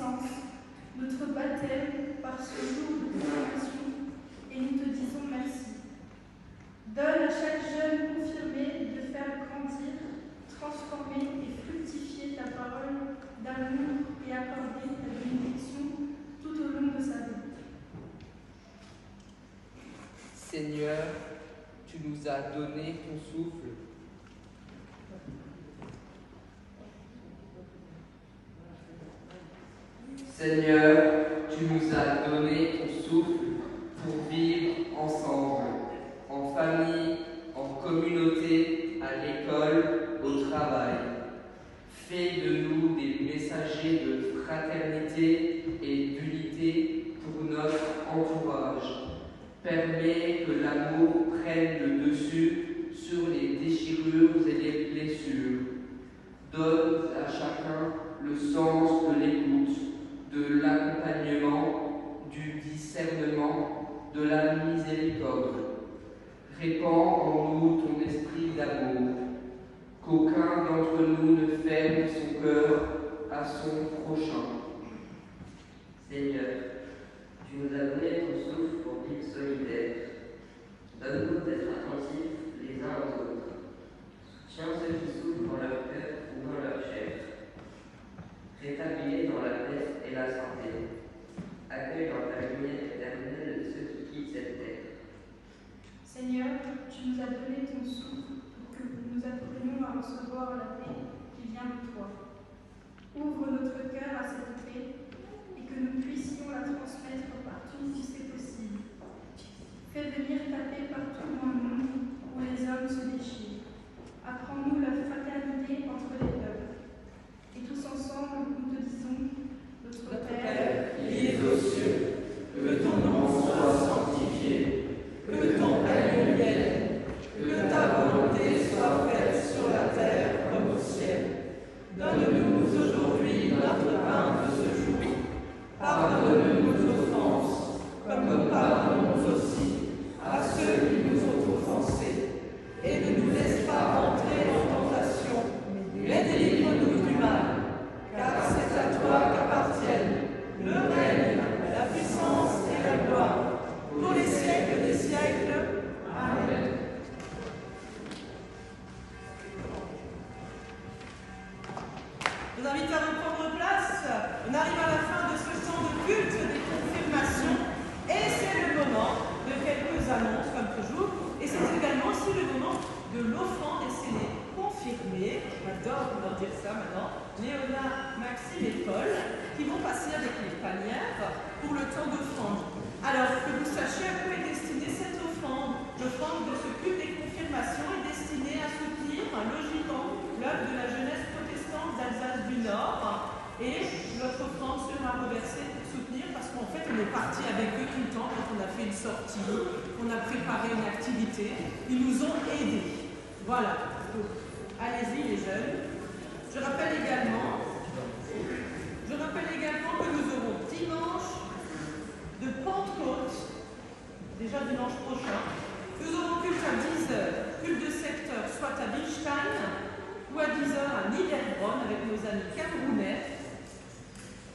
naissance, notre baptême par ce jour de confirmation, et nous te disons merci. Donne à chaque jeune confirmé de faire grandir, transformer et fructifier ta parole d'amour et accorder ta bénédiction tout au long de sa vie. Seigneur, tu nous as donné ton souffle. Seigneur, tu nous as donné ton souffle pour vivre ensemble, en famille, en communauté, à l'école, au travail. Fais de nous des messagers de fraternité et d'unité pour notre entourage. Permets que l'amour prenne le dessus sur les déchirures et les blessures. Donne à chacun le sens de l'écoute, de l'accompagnement, du discernement, de la miséricorde. Répands en nous ton esprit d'amour, qu'aucun d'entre nous ne ferme son cœur à son prochain. Seigneur, tu nous as donné ton souffle pour vivre solidaire. Donne-nous d'être attentifs les uns aux autres. Soutiens ceux qui souffrent dans leur cœur ou dans leur chair. Rétablis-les dans la paix et la santé. Accueille dans ta lumière éternelle ceux qui quittent cette terre. Seigneur, tu nous as donné ton souffle pour que nous apprenions à recevoir la paix qui vient de toi. Ouvre notre cœur à cette paix et que nous puissions la transmettre partout où c'est possible. Fais venir ta paix partout dans le monde où les hommes se déchirent. Apprends-nous la fraternité entre les peuples. Et tous ensemble, nous te disons, notre Père, qui es aux cieux, que ton nom soit sanctifié, que ton règne vienne, que ta volonté soit faite sur la terre comme au ciel. Donne-nous aujourd'hui notre pain de ce jour. Pardonne-nous nos offenses, comme nous pardonnons aussi à ceux qui nous ont offensés. Et ne nous laisse pas entrer en tentation, mais délivre-nous du mal. Car c'est à toi qu'appartiennent le règne, la puissance et la gloire, pour les siècles des siècles. Amen. Je vous invite à reprendre place. On arrive à la fin de ce temps de culte des confirmations et c'est le moment de quelques annonces comme toujours. Et c'est également aussi le moment de l'offrande et c'est les confirmés, j'adore leur dire ça maintenant, Léona, Maxime et Paul, qui vont passer avec les panières pour le temps d'offrande. Alors que vous sachiez à quoi est destinée cette offrande. L'offrande de ce culte des confirmations est destinée à soutenir logiquement l'œuvre de la jeunesse protestante d'Alsace du Nord. Et notre offrande sera reversée pour soutenir parce qu'en fait on est parti avec eux tout le temps quand on a fait une sortie, on a préparé une activité, ils nous ont aidés. Voilà, donc allez-y les jeunes. Je rappelle également que nous aurons dimanche de Pentecôte, déjà dimanche prochain. Nous aurons culte à 10h, culte de secteur, soit à Wittstein ou à 10h à Niederbronn avec nos amis camerounais.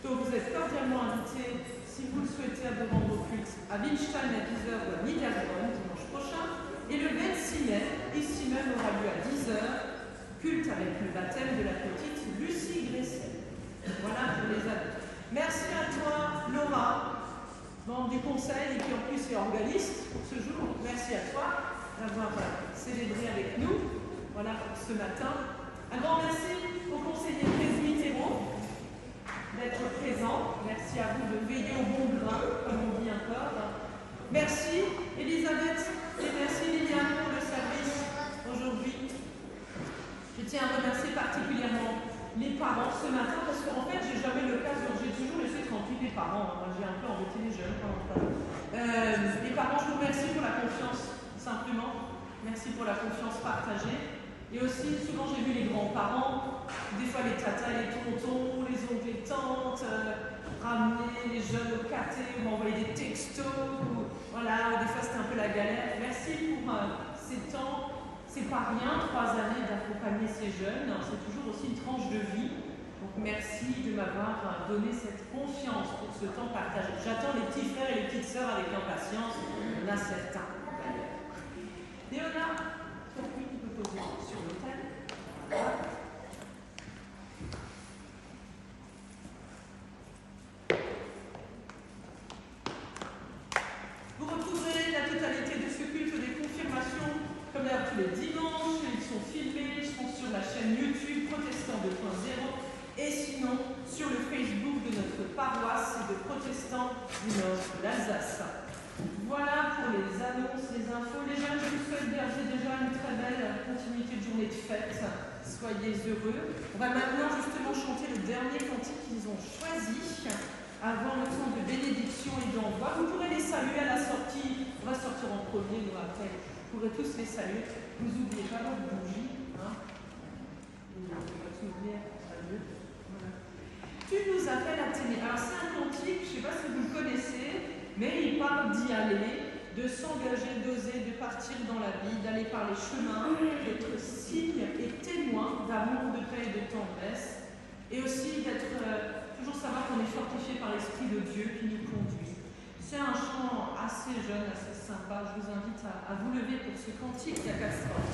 Donc vous êtes cordialement invités, si vous le souhaitez, à vous rendre au culte à Wittstein à 10h ou à Niederbronn dimanche prochain. Et le 26 mai, ici même, aura lieu à 10h, culte avec le baptême de la petite Lucie Gresset. Voilà pour les adultes. Merci à toi, Laura, membre du conseil et qui en plus est organiste pour ce jour. Merci à toi d'avoir célébré avec nous, voilà, ce matin. Un grand merci aux conseillers presbytéraux d'être présents. Merci à vous de veiller au bon grain, comme on dit encore. Merci Elisabeth et merci Liliane pour le service aujourd'hui. Je tiens à remercier particulièrement les parents ce matin parce qu'en fait j'ai jamais l'occasion, j'ai toujours laissé tranquille les parents. Moi j'ai un peu embêté les jeunes pendant ce temps. Les parents, je vous remercie pour la confiance, simplement. Merci pour la confiance partagée. Et aussi, souvent j'ai vu les grands-parents, des fois les tatas et les tontons, les oncles et tantes, ramener les jeunes au caté, ou m'envoyer des textos, voilà, des fois c'était un peu la galère. Merci pour ces temps, c'est pas rien, 3 années d'accompagner ces jeunes, c'est toujours aussi une tranche de vie. Donc merci de m'avoir donné cette confiance pour ce temps partagé. J'attends les petits frères et les petites sœurs avec impatience. Il y en a certains d'ailleurs. Léona, toi, oui, tu peux poser sur l'autel. Voilà. Vous retrouverez la totalité de ce culte des confirmations, comme d'ailleurs tous les dimanches. Ils sont filmés, ils sont sur la chaîne YouTube Protestant 2.0 et sinon sur le Facebook de notre paroisse et de Protestants du Nord de l'Alsace. Voilà pour les annonces, les infos. Les jeunes, je vous souhaite déjà une très belle continuité de journée de fête. Soyez heureux. On va maintenant justement chanter le dernier cantique qu'ils ont choisi avant le temps de bénédiction et d'envoi. Vous pourrez les saluer à la sortie. On va sortir en premier, nous après. Vous pourrez tous les saluer. Vous n'oubliez pas votre bougie. Hein. Votre souvenir. Adieu. Voilà. Tu nous appelles à t'aimer. Alors c'est un cantique, je ne sais pas si vous le connaissez, mais il parle d'y aller, de s'engager, d'oser, de partir dans la vie, d'aller par les chemins, d'être signe et témoin d'amour, de paix et de tendresse, et aussi d'être toujours savoir qu'on est fortifié par l'Esprit de Dieu qui nous conduit. C'est un chant assez jeune, assez sympa. Je vous invite à vous lever pour ce cantique qui a 4 ans.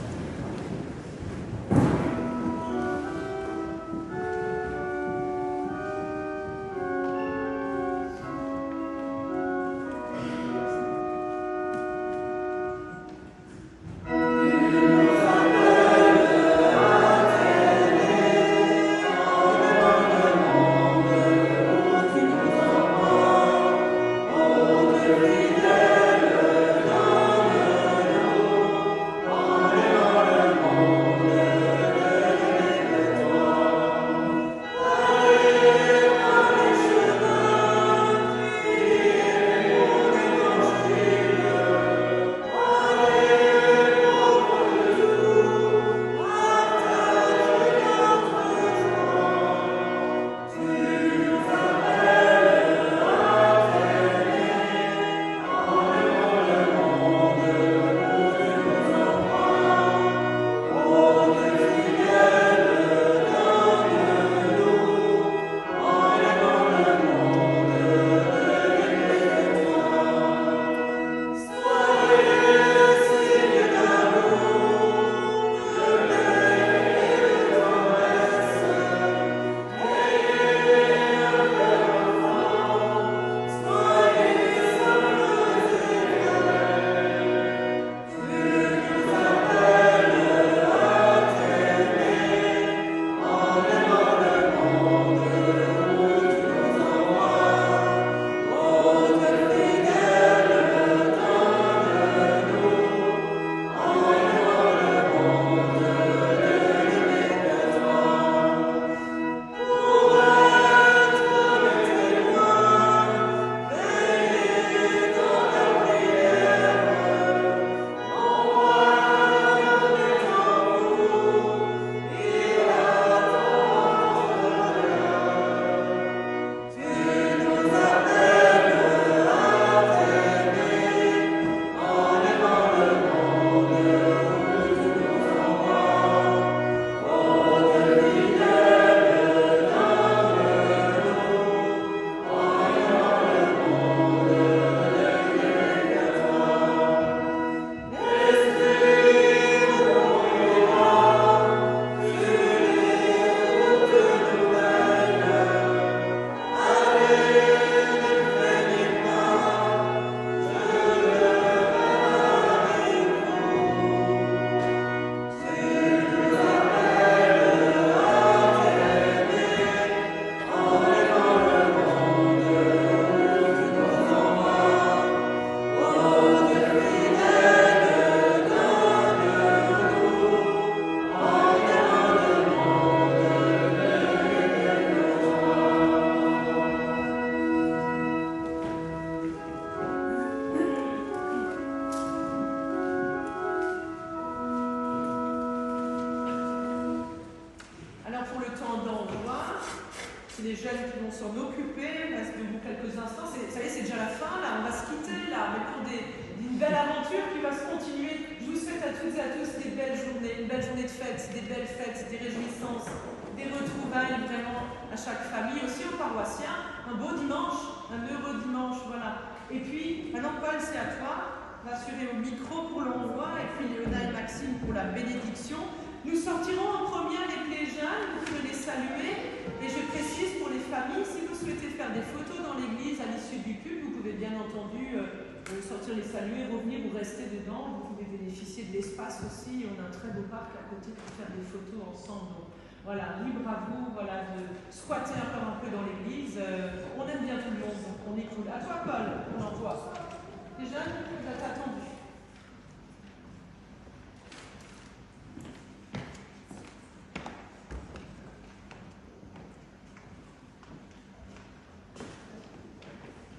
les jeunes qui vont s'en occuper. On reste debout quelques instants. Ça y est, c'est déjà la fin, là. On va se quitter, là, mais pour d'une belle aventure qui va se continuer. Je vous souhaite à toutes et à tous des belles journées, une belle journée de fête, des belles fêtes, des réjouissances, des retrouvailles. veille vraiment à chaque famille, aussi aux paroissiens. Un beau dimanche, un heureux dimanche, voilà. Et puis, maintenant Paul, c'est à toi, d'assurer au micro pour l'envoi, et puis Léona et Maxime pour la bénédiction. Nous sortirons en première avec les jeunes, vous pouvez les saluer. Et je précise pour les familles, si vous souhaitez faire des photos dans l'église à l'issue du culte, vous pouvez bien entendu sortir les saluer, revenir ou rester dedans. Vous pouvez bénéficier de l'espace aussi. On a un très beau parc à côté pour faire des photos ensemble. Donc, voilà, libre à vous voilà, de squatter encore un peu dans l'église. On aime bien tout le monde, donc on est cool. À toi, Paul, on envoie. Les jeunes, vous êtes attendus.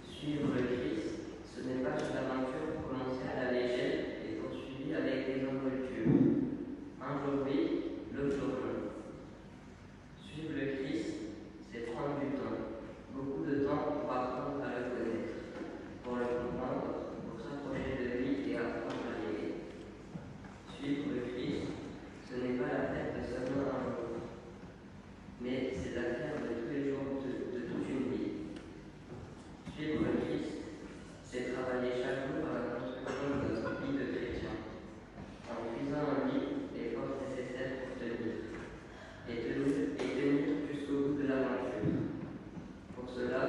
Suivre le Christ, ce n'est pas une aventure commencée à la légère et poursuivie avec des envoltures. Un jour oui, l'autre jour non. Suivre le Christ, c'est prendre du temps, beaucoup de temps pour apprendre à le connaître, pour le comprendre, pour s'approcher de lui et apprendre à l'aimer. Suivre le Christ, ce n'est pas la fête de seulement un jour, mais c'est l'affaire de tous les jours de toute une vie. Suivre le Christ, c'est travailler chaque jour à la construction de notre vie de chrétien, en puisant en lui les forces nécessaires pour tenir, et tenir jusqu'au bout de l'aventure. Pour cela,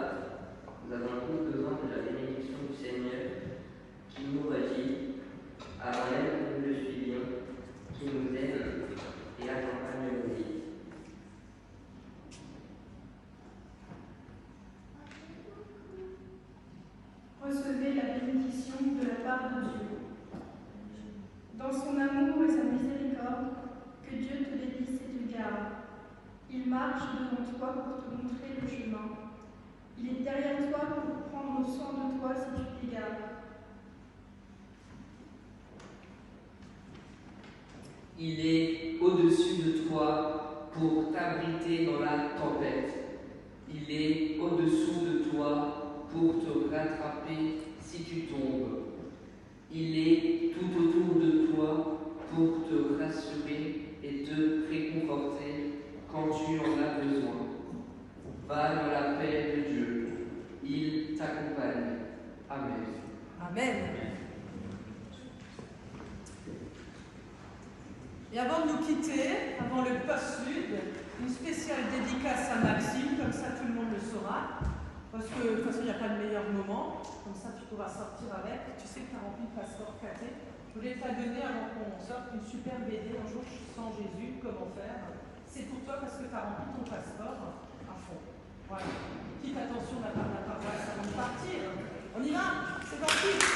nous avons tous besoin de la bénédiction du Seigneur, qui nous redit, avant même que nous le suivions, qui nous aime et accompagne nos vies. Recevez la bénédiction de la part de Dieu. Dans son amour et sa miséricorde, que Dieu te bénisse et te garde. Il marche devant toi pour te montrer le chemin. Il est derrière toi pour prendre soin de toi si tu t'égares. Il est au-dessus de toi pour t'abriter dans la tempête. Il est au-dessous de toi pour te rattraper si tu tombes. Il est tout autour de toi pour te rassurer et te réconforter quand tu en as besoin. Va dans la paix de Dieu. Il t'accompagne. Amen. Amen. Et avant de nous quitter, avant le post-sud, une spéciale dédicace à Maxime, comme ça tout le monde le saura. Parce que de toute façon, il n'y a pas de meilleur moment. Comme ça, tu pourras sortir avec. Tu sais que tu as rempli le passeport caté. Je voulais te la donner avant qu'on sorte une super BD. Un jour, sans Jésus, comment faire. C'est pour toi parce que tu as rempli ton passeport à fond. Voilà. Petite attention de la part de la paroisse avant de partir. On y va. C'est parti.